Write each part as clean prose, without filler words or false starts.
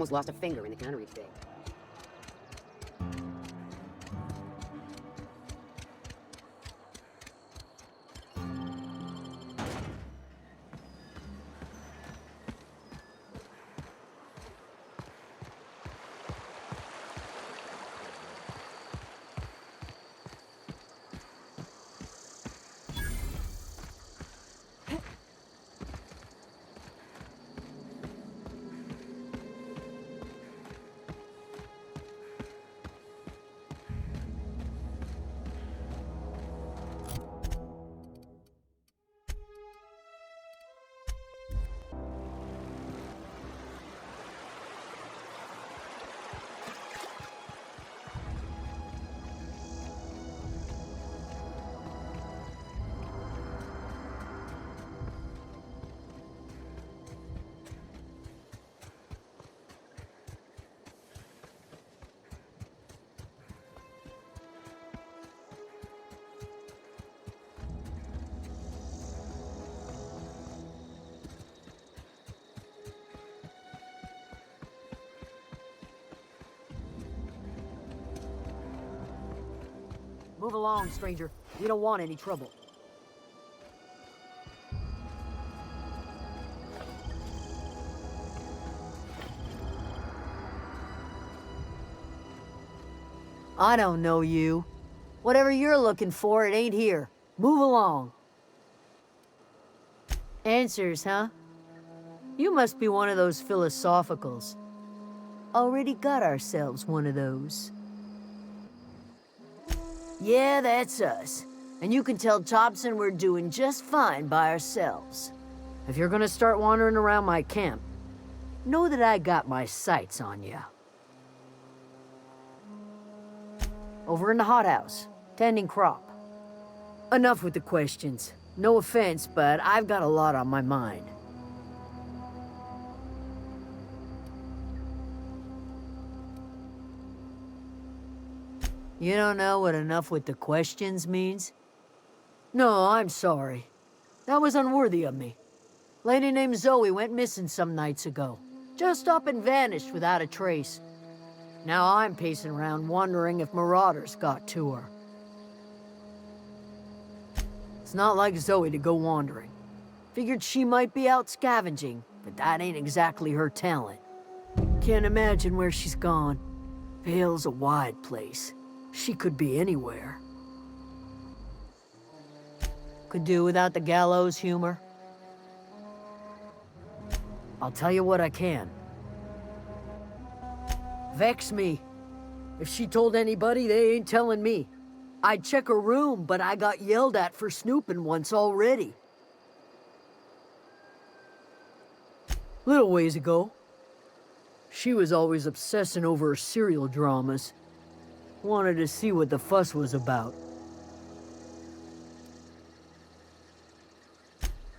almost lost a finger in the counter each day. Move along, stranger. We don't want any trouble. I don't know you. Whatever you're looking for, it ain't here. Move along. Answers, huh? You must be one of those philosophicals. Already got ourselves one of those. Yeah, that's us. And you can tell Thompson we're doing just fine by ourselves. If you're gonna start wandering around my camp, know that I got my sights on you. Over in the hothouse, tending crop. Enough with the questions. No offense, but I've got a lot on my mind. You don't know what enough with the questions means? No, I'm sorry. That was unworthy of me. Lady named Zoe went missing some nights ago. Just up and vanished without a trace. Now I'm pacing around wondering if marauders got to her. It's not like Zoe to go wandering. Figured she might be out scavenging, but that ain't exactly her talent. Can't imagine where she's gone. Vale's a wide place. She could be anywhere. Could do without the gallows humor. I'll tell you what I can. Vex me. If she told anybody, they ain't telling me. I'd check her room, but I got yelled at for snooping once already. Little ways ago, she was always obsessing over her serial dramas. Wanted to see what the fuss was about.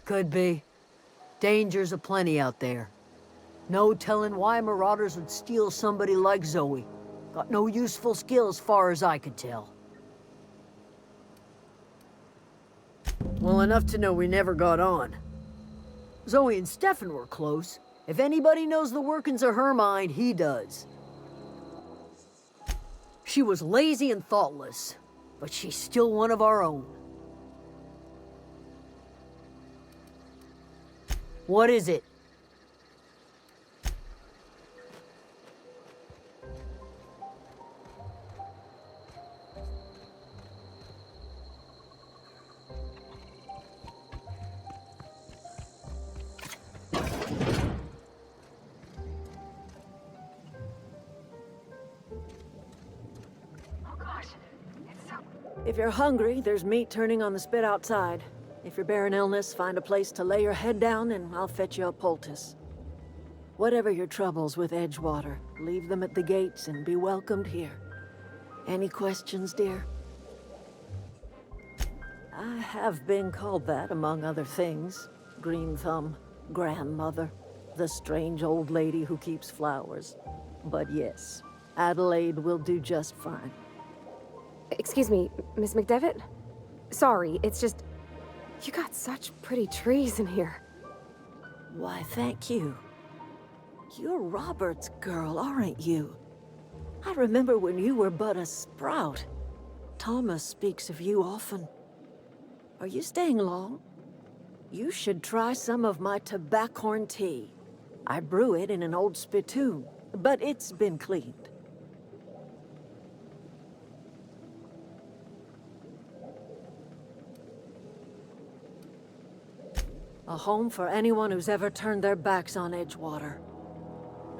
Could be. Dangers aplenty out there. No telling why marauders would steal somebody like Zoe. Got no useful skill as far as I could tell. Well, enough to know we never got on. Zoe and Stefan were close. If anybody knows the workings of her mind, he does. She was lazy and thoughtless, but she's still one of our own. What is it? If you're hungry, there's meat turning on the spit outside. If you're bearing illness, find a place to lay your head down and I'll fetch you a poultice. Whatever your troubles with Edgewater, leave them at the gates and be welcomed here. Any questions, dear? I have been called that, among other things. Green Thumb, grandmother, the strange old lady who keeps flowers. But yes, Adelaide will do just fine. Excuse me, Miss McDevitt? Sorry, it's just... You got such pretty trees in here. Why, thank you. You're Robert's girl, aren't you? I remember when you were but a sprout. Thomas speaks of you often. Are you staying long? You should try some of my tobaccorn tea. I brew it in an old spittoon, but it's been cleaned. A home for anyone who's ever turned their backs on Edgewater.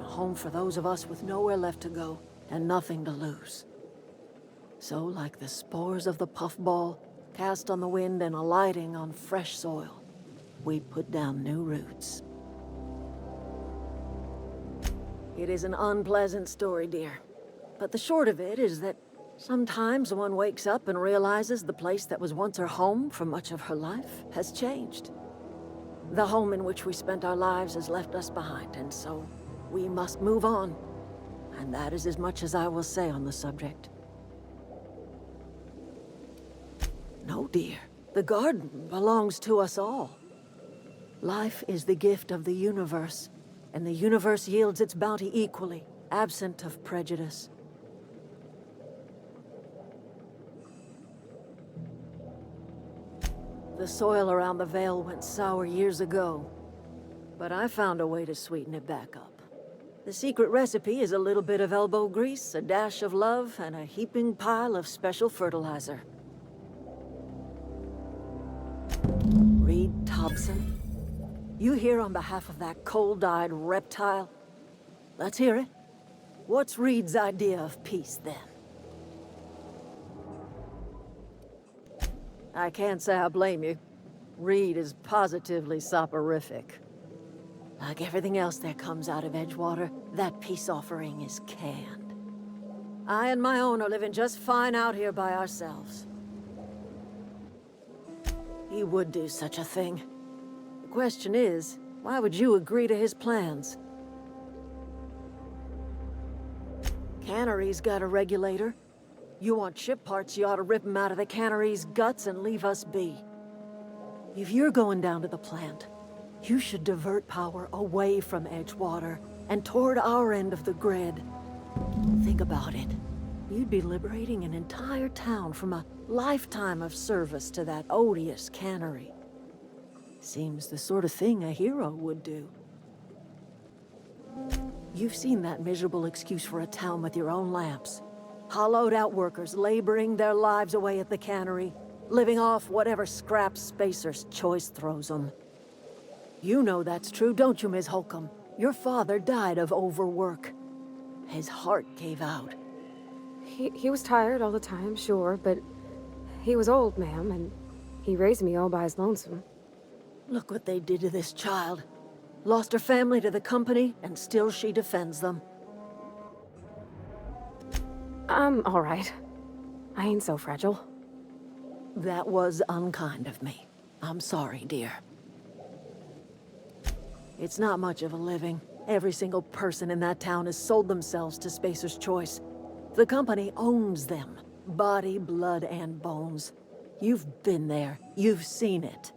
A home for those of us with nowhere left to go and nothing to lose. So, like the spores of the puffball, cast on the wind and alighting on fresh soil, we put down new roots. It is an unpleasant story, dear. But the short of it is that sometimes one wakes up and realizes the place that was once her home for much of her life has changed. The home in which we spent our lives has left us behind, and so we must move on. And that is as much as I will say on the subject. No, dear. The garden belongs to us all. Life is the gift of the universe, and the universe yields its bounty equally, absent of prejudice. The soil around the Vale went sour years ago, but I found a way to sweeten it back up. The secret recipe is a little bit of elbow grease, a dash of love, and a heaping pile of special fertilizer. Reed Thompson? You here on behalf of that cold-eyed reptile? Let's hear it. What's Reed's idea of peace, then? I can't say I blame you. Reed is positively soporific. Like everything else that comes out of Edgewater, that peace offering is canned. I and my own are living just fine out here by ourselves. He would do such a thing. The question is, why would you agree to his plans? Cannery's got a regulator. You want ship parts, you ought to rip them out of the cannery's guts and leave us be. If you're going down to the plant, you should divert power away from Edgewater and toward our end of the grid. Think about it. You'd be liberating an entire town from a lifetime of service to that odious cannery. Seems the sort of thing a hero would do. You've seen that miserable excuse for a town with your own lamps. Hollowed-out workers laboring their lives away at the cannery, living off whatever scraps Spacer's choice throws them. You know that's true, don't you, Ms. Holcomb? Your father died of overwork. His heart gave out. He was tired all the time, sure, but he was old, ma'am, and he raised me all by his lonesome. Look what they did to this child. Lost her family to the company, and still she defends them. I'm all right. I ain't so fragile. That was unkind of me. I'm sorry, dear. It's not much of a living. Every single person in that town has sold themselves to Spacer's Choice. The company owns them. Body, blood, and bones. You've been there. You've seen it.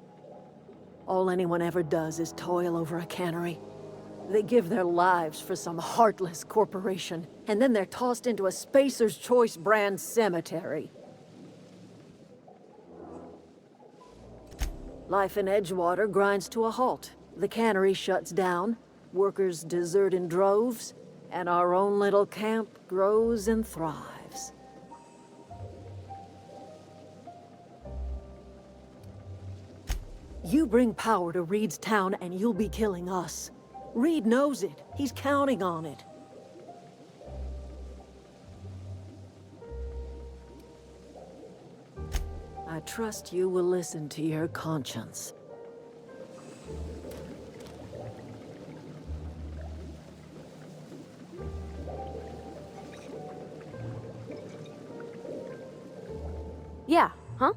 All anyone ever does is toil over a cannery. They give their lives for some heartless corporation, and then they're tossed into a Spacer's Choice brand cemetery. Life in Edgewater grinds to a halt. The cannery shuts down, workers desert in droves, and our own little camp grows and thrives. You bring power to Reed's town and you'll be killing us. Reed knows it. He's counting on it. I trust you will listen to your conscience. Yeah, huh?